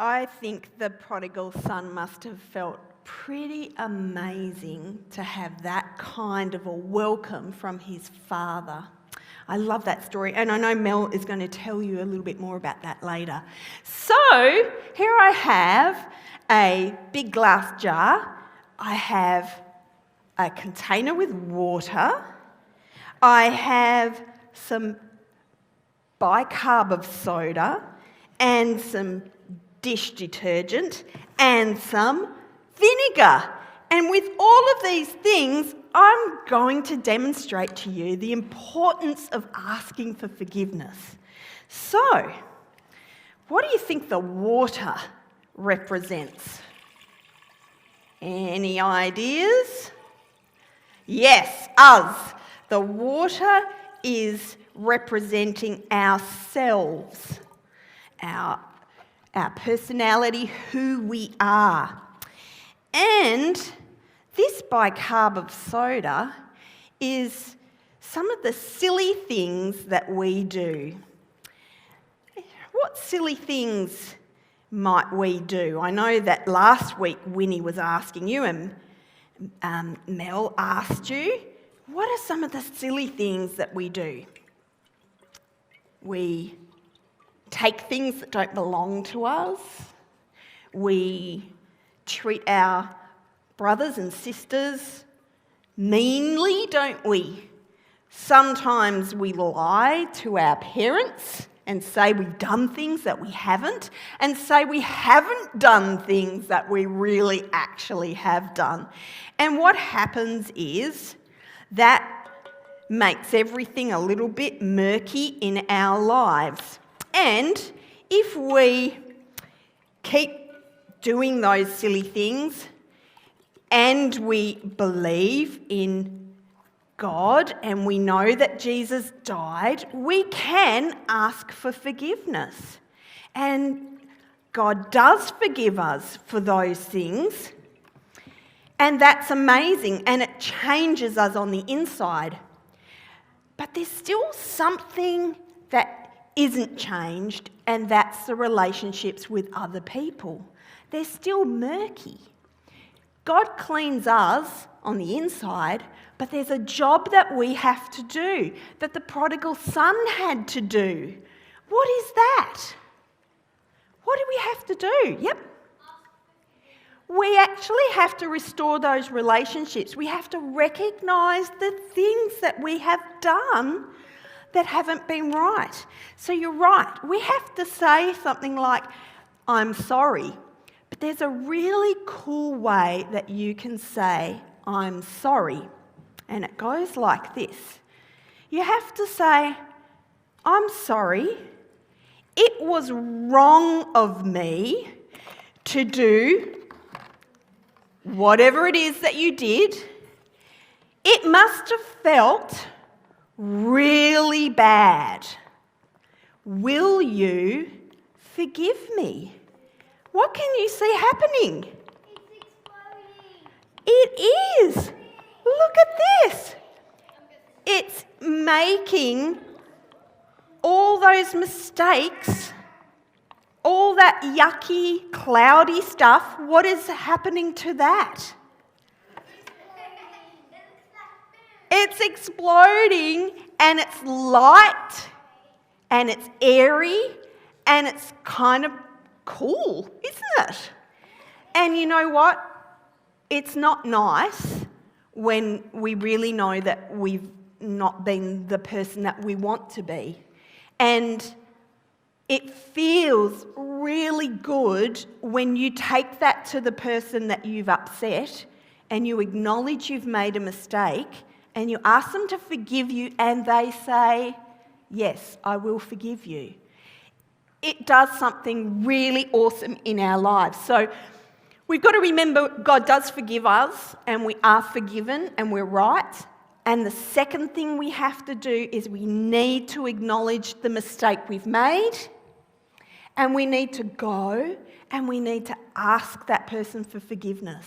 I think the prodigal son must have felt pretty amazing to have that kind of a welcome from his father. I love that story, and I know Mel is going to tell you a little bit more about that later. So, here I have a big glass jar. I have a container with water. I have some bicarb of soda and some dish detergent and some vinegar. And with all of these things, I'm going to demonstrate to you the importance of asking for forgiveness. So, what do you think the water represents? Any ideas? Yes, us. The water is representing ourselves, our personality, who we are. And this bicarb of soda is some of the silly things that we do. What silly things might we do? I know that last week Winnie was asking you, and Mel asked you, what are some of the silly things that we do? We take things that don't belong to us. We treat our brothers and sisters meanly, don't we? Sometimes we lie to our parents and say we've done things that we haven't, and say we haven't done things that we really actually have done. And what happens is that makes everything a little bit murky in our lives. And if we keep doing those silly things and we believe in God and we know that Jesus died, we can ask for forgiveness. And God does forgive us for those things. And that's amazing, and it changes us on the inside. But there's still something that isn't changed, and that's the relationships with other people. They're still murky. God cleans us on the inside, but there's a job that we have to do, that the prodigal son had to do. What is that? What do we have to do? Yep. We actually have to restore those relationships. We have to recognise the things that we have done that haven't been right. So you're right. We have to say something like, I'm sorry. But there's a really cool way that you can say, I'm sorry. And it goes like this. You have to say, I'm sorry. It was wrong of me to do whatever it is that you did. It must have felt really bad. Will you forgive me? What can you see happening? It's exploding. It is. Look at this. It's making all those mistakes, all that yucky, cloudy stuff. What is happening to that? It's exploding, and it's light, and it's airy, and it's kind of cool, isn't it? And you know what? It's not nice when we really know that we've not been the person that we want to be. And it feels really good when you take that to the person that you've upset and you acknowledge you've made a mistake and you ask them to forgive you and they say, yes, I will forgive you. It does something really awesome in our lives. So we've got to remember God does forgive us and we are forgiven and we're right. And the second thing we have to do is we need to acknowledge the mistake we've made, and we need to go and we need to ask that person for forgiveness.